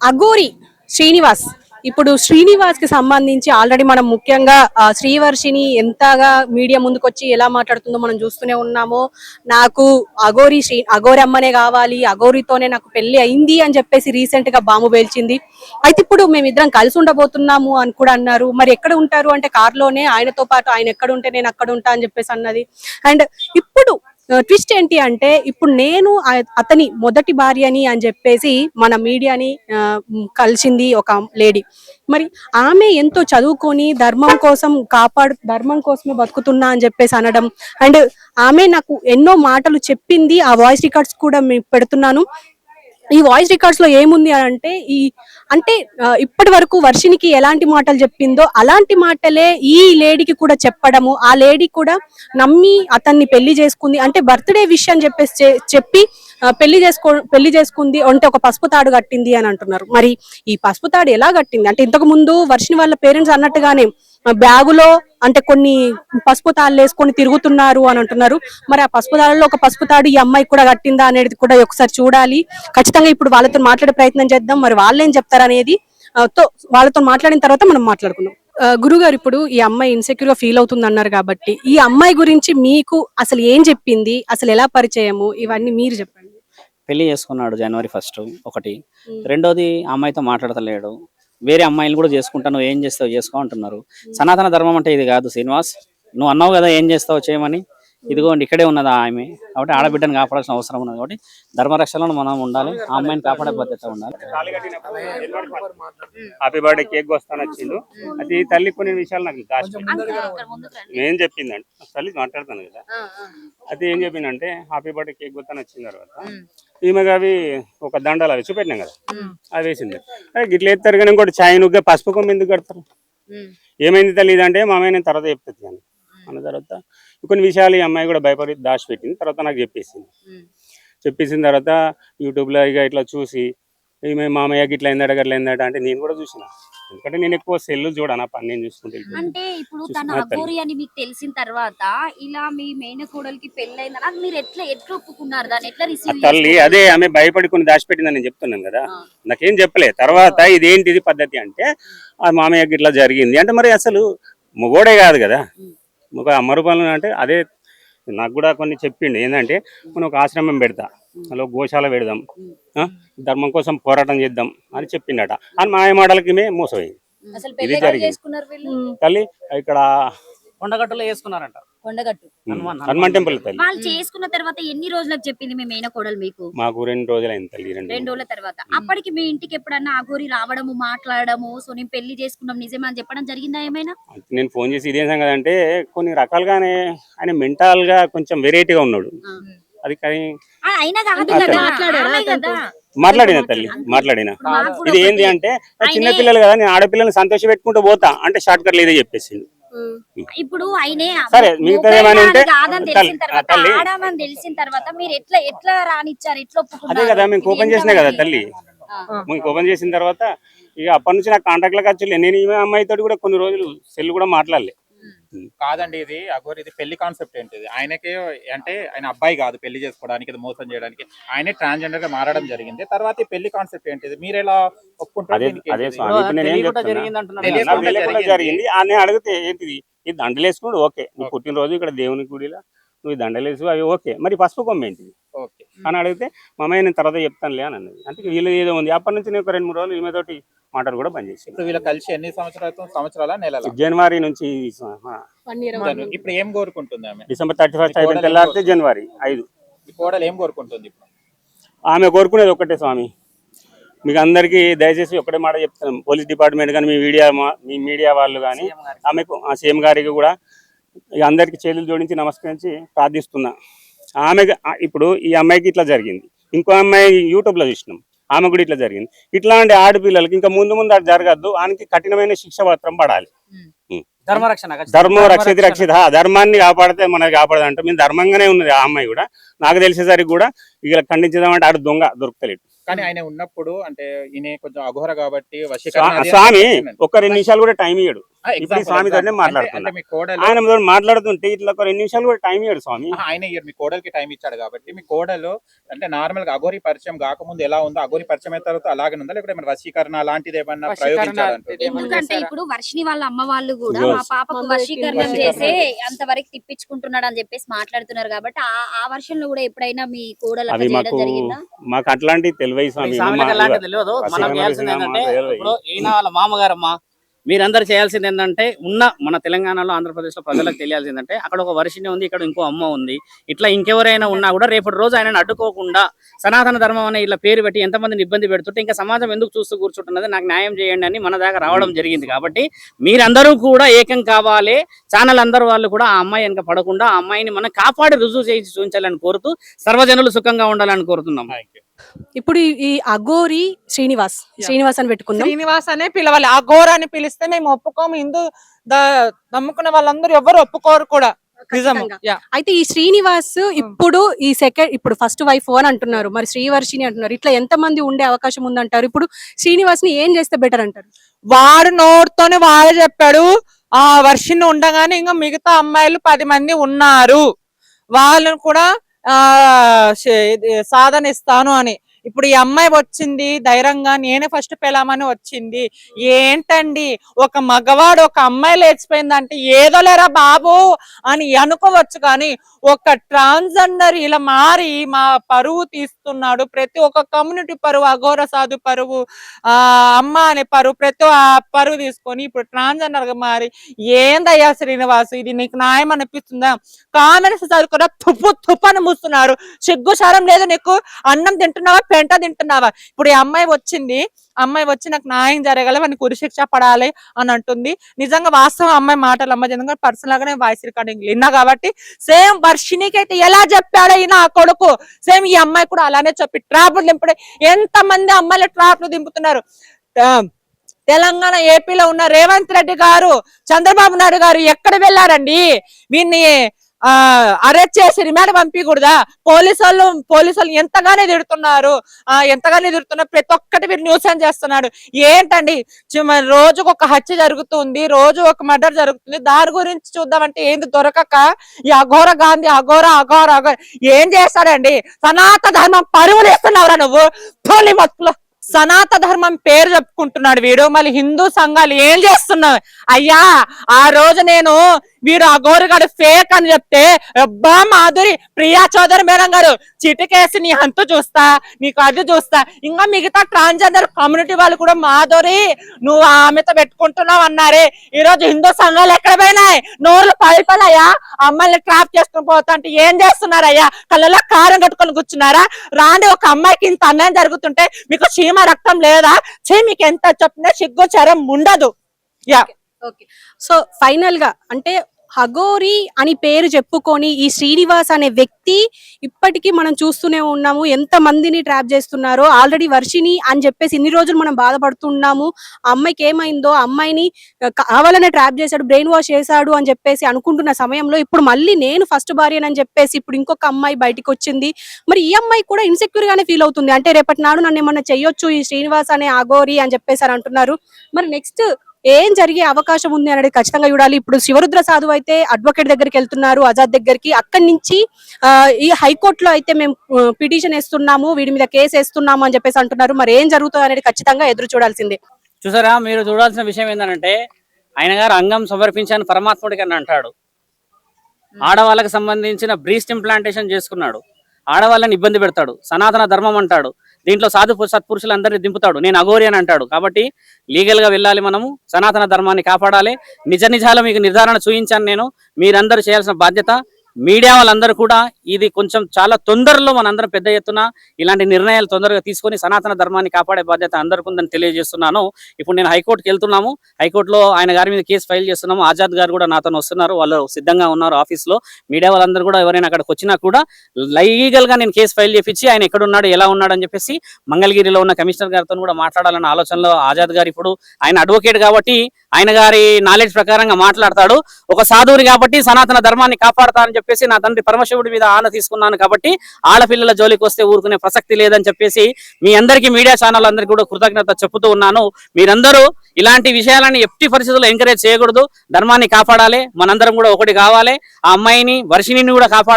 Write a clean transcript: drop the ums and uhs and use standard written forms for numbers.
అఘోరి శ్రీనివాస్. ఇప్పుడు శ్రీనివాస్ కి సంబంధించి ఆల్రెడీ మనం ముఖ్యంగా శ్రీవర్షిని ఎంతగా మీడియా ముందుకొచ్చి ఎలా మాట్లాడుతుందో మనం చూస్తూనే ఉన్నాము. నాకు అఘోరి అమ్మనే కావాలి, అఘోరితోనే నాకు పెళ్లి అయింది అని చెప్పేసి రీసెంట్ గా బాంబు పేల్చింది. అయితే ఇప్పుడు మేమిద్దరం కలిసి ఉండబోతున్నాము అని కూడా అన్నారు. మరి ఎక్కడ ఉంటారు అంటే కార్లోనే, ఆయనతో పాటు ఆయన ఎక్కడ ఉంటే నేను అక్కడ ఉంటా అని చెప్పేసి అన్నది. అండ్ ఇప్పుడు ట్విస్ట్ ఏంటి అంటే, ఇప్పుడు నేను అతని మొదటి భార్యని అని చెప్పేసి మన మీడియాని కలిసింది ఒక లేడీ. మరి ఆమె ఎంతో చదువుకొని ధర్మం కోసమే బతుకుతున్నా అని చెప్పేసి అనడం. అండ్ ఆమె నాకు ఎన్నో మాటలు చెప్పింది. ఆ వాయిస్ రికార్డ్స్ కూడా మీకు పెడుతున్నాను. ఈ వాయిస్ రికార్డ్స్ లో ఏముంది అని అంటే ఇప్పటి వరకు వర్షినికి ఎలాంటి మాటలు చెప్పిందో అలాంటి మాటలే ఈ లేడీకి కూడా చెప్పడము. ఆ లేడీ కూడా నమ్మి అతన్ని పెళ్లి చేసుకుంది. అంటే బర్త్డే విష్ అని చెప్పి పెళ్లి చేసుకుంది అంటే ఒక పసుపు తాడు కట్టింది అని అంటున్నారు. మరి ఈ పసుపు తాడు ఎలా కట్టింది అంటే, ఇంతకు ముందు వర్షిని వాళ్ళ పేరెంట్స్ అన్నట్టుగానే బ్యాగులో అంటే కొన్ని పసుపు తాళ్ళు వేసుకొని తిరుగుతున్నారు అని అంటున్నారు. మరి ఆ పసుపు తాళ్ళలో ఒక పసుపు తాడు ఈ అమ్మాయి కూడా కట్టిందా అనేది కూడా ఒకసారి చూడాలి. ఖచ్చితంగా ఇప్పుడు వాళ్ళతో మాట్లాడే ప్రయత్నం చేద్దాం. మరి వాళ్ళేం చెప్తారనేది వాళ్ళతో మాట్లాడిన తర్వాత మనం మాట్లాడుకుందాం. గురుగారు, ఇప్పుడు ఈ అమ్మాయి ఇన్సెక్యూర్ గా ఫీల్ అవుతుంది అన్నారు కాబట్టి, ఈ అమ్మాయి గురించి మీకు అసలు ఏం చెప్పింది, అసలు ఎలా పరిచయము, ఇవన్నీ మీరు చెప్పండి. పెళ్లి చేసుకున్నాడు January 1 ఒకటి. రెండోది అమ్మాయితో మాట్లాడతలేడు. వేరే అమ్మాయిలు కూడా చేసుకుంటా, నువ్వు ఏం చేస్తావు చేసుకో అంటున్నారు. సనాతన ధర్మం అంటే ఇది కాదు శ్రీనివాస్. నువ్వు అన్నావు కదా ఏం చేస్తావు చేయమని. ఇదిగోండి ఇక్కడే ఉన్నదా ఆమె. కాబట్టి ఆడబిడ్డను కాపాడాల్సిన అవసరం ఉన్నది. కాబట్టి ధర్మరక్షణలో మనం ఉండాలి. ఆ అమ్మాయిని కాపాడే బాధ్యత ఉండాలి. హ్యాపీ బర్త్డే కేక్ వస్తాను వచ్చిండు. అది తల్లి కొన్ని విషయాలు నాకు ఏం చెప్పిందంటే, తల్లి మాట్లాడతాను కదా, అది ఏం చెప్పిందంటే హ్యాపీ బర్త్డే కేక్ వస్తాను వచ్చిన తర్వాత ఈమెగా అవి ఒక దండలు అవి చూపెట్టినాం కదా, అది వేసింది. గిట్ల ఎత్తారు కానీ ఇంకోటి చాయ్ నుగ్గా పసుపు కొమ్మ ఎందుకు కడతారు, ఏమైంది తల్లి ఇదంటే మా అమ్మాయి నేను తర్వాత చెప్తుంది కానీ అన్న తర్వాత కొన్ని విషయాలు ఈ అమ్మాయి కూడా భయపడి దాచిపెట్టింది. తర్వాత నాకు చెప్పేసిన తర్వాత యూట్యూబ్లో ఇక ఇట్లా చూసి ఈమె మామయ్యకి ఇట్లా అయిందట అంటే నేను కూడా చూసిన. ఎందుకంటే నేను ఎక్కువ సెల్లు చూడను, పని నేను చూసుకుంటే. అంటే ఇప్పుడు తన అఘోరి అని మీకు తెలిసిన తర్వాత ఇలా మీ మేనకోడలికి పెళ్ళైందని మీరు ఎట్లా ఒప్పుకున్నారు, దాన్ని ఎట్లా రిసీవ్ తల్లి అదే ఆమె భయపడి కొన్ని దాచిపెట్టిందని నేను చెప్తున్నాను కదా, నాకేం చెప్పలే. తర్వాత ఇదేంటిది పద్ధతి అంటే ఆ మామయ్యకి ఇట్లా జరిగింది అంటే, మరి అసలు మొగోడే కాదు కదా, ఒక అమ్మ రూపాయలు అంటే అదే. నాకు కూడా కొన్ని చెప్పిండు ఏంటంటే, మనం ఒక ఆశ్రమం పెడతా, అలా గోశాల పెడదాం, ధర్మం కోసం పోరాటం చేద్దాం అని చెప్పిండట. అని మాయ మాటలకి మోసపోయింది. ఇది జరిగింది తల్లి. ఇక్కడ కొండగట్టులో వేసుకున్నారంట, హనుమాన్ టెంపుల్ తల్లి. వాళ్ళు చేసుకున్న తర్వాత ఎన్ని రోజులకు చెప్పింది మీ మేనకోడలు మీకు? మాకు 2 రోజులైంది తల్లి. 2 రోజుల తర్వాత అప్పటికి మీ ఇంటికి ఎప్పుడన్నా అఘోరి రావడము, మాట్లాడము, సో నేను పెళ్లి చేసుకున్నాం నిజమే అని చెప్పడం జరిగిందా ఏమైనా? నేను ఫోన్ చేసి ఇదేం సంగతి అంటే, కొన్ని రకాలుగానే ఆయన మెంటల్ గా కొంచెం వెరైటీగా ఉన్నాడు. అది కానీ మాట్లాడిన తల్లి మాట్లాడిన ఇది ఏంది అంటే, చిన్నపిల్లలు కదా, నేను ఆడపిల్లల్ని సంతోష పెట్టుకుంటూ పోతా అంటే షార్ట్ కట్ లేదే చెప్పేసి. ఇప్పుడు ఆయనే సరే మిగతా ఏమైనా ఉంటే తెలిసిన తర్వాత మీరు ఎట్లా రానిచ్చారు, ఎట్లా ఒప్పుకున్నారు? అదే కదా మేము ఓపెన్ చేసినా కదా తల్లి. మేము ఓపెన్ చేసిన తర్వాత ఇక అప్పటి నుంచి నాకు కాంటాక్ట్లకు వచ్చి నేను ఈ అమ్మాయితో కూడా కొన్ని రోజులు సెల్ కూడా మాట్లాడలే. కాదండి, ఇది అఘోరి ఇది పెళ్లి కాన్సెప్ట్ ఏంటిది? ఆయనకే అంటే ఆయన అబ్బాయి కాదు పెళ్లి చేసుకోవడానికి, ఇది మోసం చేయడానికి. ఆయనే ట్రాన్స్జెండర్ గా మారడం జరిగింది. తర్వాత ఈ పెళ్లి కాన్సెప్ట్ ఏంటిది, మీరు ఎలా ఒప్పుకుంటారు? జరిగింది. అడిగితే ఏంటిది, ఈ దండలు వేసుకున్నాడు ఓకే, నువ్వు పుట్టినరోజు ఇక్కడ దేవుని గుడిలో నువ్వు దండలేసు అవి ఓకే, మరి పసుపు కొమ్మ ఏంటిది అని అడిగితే మా అమ్మాయి నేను తర్వాత చెప్తానులే అని అన్నది. అంటే వీళ్ళు ఏదో ఉంది. అప్పటి నుంచి నేను ఒక 2-3 రోజులు ఈమెతోటి మాటలు కూడా బంద్ చేసి. వీళ్ళు కలిసి ఎన్ని సంవత్సరాల నెలల? జనవరి నుంచి. ఇప్పుడు ఏం కోరుకుంటుంది ఆమె? డిసెంబర్ 31 అయిపోయిన తెల్లారితే January 5. కోడలు ఏం కోరుకుంటుంది ఇప్పుడు? ఆమె కోరుకునేది ఒక్కటే స్వామి, మీకు అందరికీ దయచేసి ఒకటే మాట చెప్తాను. పోలీస్ డిపార్ట్మెంట్ కానీ మీ మీడియా వాళ్ళు కానీ ఆమెకు సీఎం గారికి కూడా ఇక అందరికి చేతులు జోడించి నమస్కరించి ప్రార్థిస్తున్నా. ఆమె ఇప్పుడు ఈ అమ్మాయికి ఇట్లా జరిగింది, ఇంకో అమ్మాయి యూట్యూబ్లో చూసినాం, ఆమె కూడా ఇట్లా జరిగింది. ఇట్లాంటి ఆడపిల్లలకి ఇంకా ముందు అది జరగద్దు, ఆయనకి కఠినమైన శిక్ష పత్రం పడాలి. ధర్మో రక్షతి రక్షిత, ధర్మాన్ని కాపాడితే మనకి కాపాడదు అంటే మేము ధర్మంగానే ఉన్నది ఆ అమ్మాయి కూడా. నాకు తెలిసేసరికి కూడా ఇక ఖండించదామంటే ఆడు దొంగ దొరుకుతలేడు. కానీ ఆయన ఉన్నప్పుడు అంటే ఈయన కొంచెం అఘోర కాబట్టి వశీకరణ అది స్వామి చెప్పిందండి. ఒక 2 నిమిషాలు కూడా టైం ఇయ్యడు. ఇప్పుడు ఈ స్వామి తోనే అంటే మాట్లాడుతున్నా, మీ కోడలు ఆయన మీతో మాట్లాడుతుంటే ఇట్లా ఒక 2 నిమిషాలు కూడా టైం ఇయ్యడు స్వామి. ఆయన ఇయ్యరు, మీ కోడలికి టైం ఇచ్చాడు కాబట్టి మీ కోడలు అంటే నార్మల్ గా అఘోరి పరిచయం కాకముందు ఎలా ఉందో అఘోరి పరిచయం అయిన తర్వాత అలాగే ఉందా, లేకపోతే ఏమైనా వశీకరణ అలాంటిది ఏమన్నా ప్రయోగించాలంటే? ఎందుకంటే ఇప్పుడు వర్షిని వాళ్ళ అమ్మ వాళ్ళు కూడా Yes. మా పాపకు వశీకరణం చేసే అంతవరకు తిప్పించుకుంటున్నాడు అని చెప్పేసి మాట్లాడుతున్నారు కాబట్టి ఆ వర్షంలో కూడా ఎప్పుడైనా మీ కోడలు అది అట్లా చేయడం జరిగిందా? మాకు అట్లాంటి తెలివై స్వామి. స్వామిలకు అలాంటి తెలియదు. మనం చేయాల్సింది ఏంటంటే ఇప్పుడు ఈయన వాళ్ళ మామగారమ్మ, మీరందరూ చేయాల్సింది ఏంటంటే మన తెలంగాణలో ఆంధ్రప్రదేశ్ లో ప్రజలకు తెలియాల్సింది ఏంటంటే అక్కడ ఒక వర్షిని ఉంది, ఇక్కడ ఇంకో అమ్మ ఉంది, ఇట్లా ఇంకెవరైనా ఉన్నా కూడా రేపటి రోజు ఆయనను అడ్డుకోకుండా సనాతన ధర్మం అనే ఇలా పేరు పెట్టి ఎంతమందిని ఇబ్బంది పెడుతుంటే ఇంకా సమాజం ఎందుకు చూస్తూ కూర్చుంటున్నది, నాకు న్యాయం చేయండి అని మన దాకా రావడం జరిగింది. కాబట్టి మీరందరూ కూడా ఏకం కావాలి, ఛానల్ అందరూ వాళ్ళు కూడా ఆ అమ్మాయి వెనక పడకుండా ఆ అమ్మాయిని మనం కాపాడి రుజువు చేసి చూపించాలని కోరుతూ సర్వజనులు సుఖంగా ఉండాలని కోరుతున్నాం. ఇప్పుడు ఈ అఘోరి శ్రీనివాస్ అని పెట్టుకున్నాం. శ్రీనివాస్ అనే పిలవాలి, అఘోర అని పిలిస్తే మేము ఒప్పుకోము. హిందూ నమ్ముకున్న వాళ్ళందరూ ఎవరు ఒప్పుకోరు కూడా. నిజము. అయితే ఈ శ్రీనివాస్ ఇప్పుడు ఫస్ట్ వైఫ్ అని అంటున్నారు, మరి శ్రీవర్షిని అంటున్నారు. ఇట్లా ఎంత మంది ఉండే అవకాశం ఉందంటారు? ఇప్పుడు శ్రీనివాస్ ని ఏం చేస్తే బెటర్ అంటారు? వాడు నోటితోనే వాడే చెప్పాడు ఆ వర్షిని ఉండగానే ఇంకా మిగతా అమ్మాయిలు 10 మంది ఉన్నారు, వాళ్ళను కూడా సాధన ఇస్తాను అని. ఇప్పుడు ఈ అమ్మాయి వచ్చింది ధైర్యంగా, నేనే ఫస్ట్ పెళ్ళామని వచ్చింది. ఏంటండి ఒక మగవాడు ఒక అమ్మాయి లేచిపోయిందంటే ఏదో లేరా బాబు అని అనుకోవచ్చు, కానీ ఒక ట్రాన్స్జెండర్ ఇలా మారి మా పరువు తీస్తున్నాడు. ప్రతి ఒక్క కమ్యూనిటీ పరువు, అఘోర సాధు పరువు, అమ్మ అనే పరువు, ప్రతి పరువు తీసుకొని ఇప్పుడు ట్రాన్స్జెండర్ గా మారి ఏందయ్యా శ్రీనివాస్, ఇది నీకు న్యాయం అనిపిస్తుందా? కామెంట్స్ చదువుకున్నా తుప్పని మూస్తున్నారు. సిగ్గు శరం లేదు నీకు? అన్నం తింటున్నావా, పెంట తింటున్నావా? ఇప్పుడు ఈ అమ్మాయి వచ్చి నాకు న్యాయం జరగాలి, వానికి ఉరిశిక్ష పడాలి అని అంటుంది. నిజంగా వాస్తవం అమ్మాయి మాటలు అమ్మ పర్సనల్ గా వాయిస్ రికార్డింగ్ విన్నా కాబట్టి సేమ్ వర్షినికి అయితే ఎలా చెప్పాడో నా కొడుకు, సేమ్ ఈ అమ్మాయి కూడా అలానే చెప్పి ట్రాప్లు దింపడే. ఎంత మంది అమ్మాయిలు ట్రాప్లు దింపుతున్నారు. తెలంగాణ ఏపీలో ఉన్న రేవంత్ రెడ్డి గారు, చంద్రబాబు నాయుడు గారు ఎక్కడ వెళ్ళారండి? వీన్ని అరెస్ట్ చేసి రిమాండ్ పంపించకూడదా? పోలీసులు ఎంతగానే తిడుతున్నారు. ప్రతి ఒక్కటి మీరు న్యూస్ అని చేస్తున్నాడు. ఏంటండి రోజుకు ఒక హత్య జరుగుతుంది, రోజు ఒక మర్డర్ జరుగుతుంది, దాని గురించి చూద్దామంటే ఏంది దొరకక ఈ అఘోర గాంధీ అఘోర ఏం చేస్తాడండి? సనాతన ధర్మం పరువులు వేస్తున్నావురా నువ్వు. తోలి మత్తులో సనాతన ధర్మం పేరు చెప్పుకుంటున్నాడు వీడు, మళ్ళీ హిందూ సంఘాలు ఏం చేస్తున్నావు అయ్యా? ఆ రోజు నేను వీడు అఘోరగాడు ఫేక్ అని చెప్తే అబ్బా మాధురి ప్రియా చౌదరి మేడం గారు చిటికేసి నీ హంతు చూస్తా, నీకు అది చూస్తా. ఇంకా మిగతా ట్రాన్స్జెండర్ కమ్యూనిటీ వాళ్ళు కూడా మాధురి నువ్వు ఆమెతో పెట్టుకుంటున్నావు అన్నారే. ఈ రోజు హిందూ సంఘాలు ఎక్కడ పోయినాయి? నోర్లు పలిపలయ్యా. అమ్మాయిని ట్రాప్ చేసుకుని పోతా అంటే ఏం చేస్తున్నారయ్యా? కళ్ళలో కారం కట్టుకొని కూర్చున్నారా? రాండి, ఒక అమ్మాయికి ఇంత అన్యాయం జరుగుతుంటే మీకు చీమ రక్తం లేదా? మీకు ఎంత చెప్పినా సిగ్గు చరం ఉండదు. సో ఫైనల్ గా అంటే అఘోరి అని పేరు చెప్పుకొని ఈ శ్రీనివాస్ అనే వ్యక్తి ఇప్పటికీ మనం చూస్తూనే ఉన్నాము ఎంత మందిని ట్రాప్ చేస్తున్నారో. ఆల్రెడీ వర్షిని అని చెప్పేసి ఇన్ని రోజులు మనం బాధపడుతున్నాము. ఆ అమ్మాయికి ఏమైందో, అమ్మాయిని కావాలనే ట్రాప్ చేశాడు, బ్రెయిన్ వాష్ చేశాడు అని చెప్పేసి అనుకుంటున్న సమయంలో ఇప్పుడు మళ్ళీ నేను ఫస్ట్ భార్యనని చెప్పేసి ఇప్పుడు ఇంకొక అమ్మాయి బయటకు వచ్చింది. మరి ఈ అమ్మాయి కూడా ఇన్సెక్యూర్ గానే ఫీల్ అవుతుంది. అంటే రేపటి నాడు నన్ను ఏమన్నా చెయ్యొచ్చు ఈ శ్రీనివాస్ అనే అఘోరి అని చెప్పేసి అని అంటున్నారు. మరి నెక్స్ట్ ఏం జరిగే అవకాశం ఉంది అనేది ఖచ్చితంగా చూడాలి. ఇప్పుడు శివరుద్ర సాధువు అయితే అడ్వకేట్ దగ్గరికి వెళ్తున్నారు, ఆజాద్ దగ్గరికి. అక్కడి నుంచి ఈ హైకోర్టులో అయితే మేము పిటిషన్ వేస్తున్నాము, వీడి మీద కేసు వేస్తున్నాము అని చెప్పేసి అంటున్నారు. మరి ఏం జరుగుతుంది అనేది ఖచ్చితంగా ఎదురు చూడాల్సిందే. చూసారా, మీరు చూడాల్సిన విషయం ఏంటంటే ఆయన గారు అంగం సమర్పించాను పరమాత్ముడికి అని అంటాడు. ఆడవాళ్ళకి సంబంధించిన బ్రీస్ట్ ఇంప్లాంటేషన్ చేసుకున్నాడు, ఆడవాళ్ళని ఇబ్బంది పెడతాడు, సనాతన ధర్మం అంటాడు, దీంట్లో సత్పురుషులందరినీ దింపుతాడు, నేను అఘోరి అని అంటాడు. కాబట్టి లీగల్ గా వెళ్ళాలి, మనము సనాతన ధర్మాన్ని కాపాడాలి. నిజాలు మీకు నిర్ధారణ చూపించాను నేను. మీరందరూ చేయాల్సిన బాధ్యత మీడియా వాళ్ళందరూ కూడా ఇది కొంచెం చాలా తొందరలో మనందరం పెద్ద ఎత్తున ఇలాంటి నిర్ణయాలు తొందరగా తీసుకొని సనాతన ధర్మాన్ని కాపాడే బాధ్యత అందరికీ ఉందని తెలియజేస్తున్నాను. ఇప్పుడు నేను హైకోర్టుకి వెళ్తున్నాము, హైకోర్టులో ఆయన గారి మీద కేసు ఫైల్ చేస్తున్నాము. ఆజాద్ గారు కూడా నాతో వస్తున్నారు, వాళ్ళు సిద్ధంగా ఉన్నారు ఆఫీస్లో. మీడియా వాళ్ళందరూ కూడా ఎవరైనా అక్కడికి వచ్చినా కూడా లీగల్ గా నేను కేసు ఫైల్ చేపించి ఆయన ఎక్కడున్నాడు, ఎలా ఉన్నాడు అని చెప్పేసి మంగళగిరిలో ఉన్న కమిషనర్ గారితో కూడా మాట్లాడాలన్న ఆలోచనలో ఆజాద్ గారు. ఇప్పుడు ఆయన అడ్వకేట్ కాబట్టి ఆయన గారి నాలెడ్జ్ ప్రకారంగా మాట్లాడతాడు. ఒక సాధువుని కాబట్టి సనాతన ధర్మాన్ని కాపాడతానని చెప్పేసి నా తండ్రి పరమశివుడి మీద ఆన తీసుకున్నాను కాబట్టి ఆడపిల్లల జోలికి వస్తే ఊరుకునే ప్రసక్తి లేదని చెప్పేసి మీ అందరికీ మీడియా ఛానల్ అందరికీ కూడా కృతజ్ఞత చెప్తూ ఉన్నాను. మీరందరూ ఇలాంటి విషయాలని ఎట్టి పరిస్థితుల్లో ఎంకరేజ్ చేయకూడదు. ధర్మాన్ని కాపాడాలి, మనందరం కూడా ఒకటి కావాలి. ఆ అమ్మాయిని వర్షిణిని కూడా కాపాడాలి.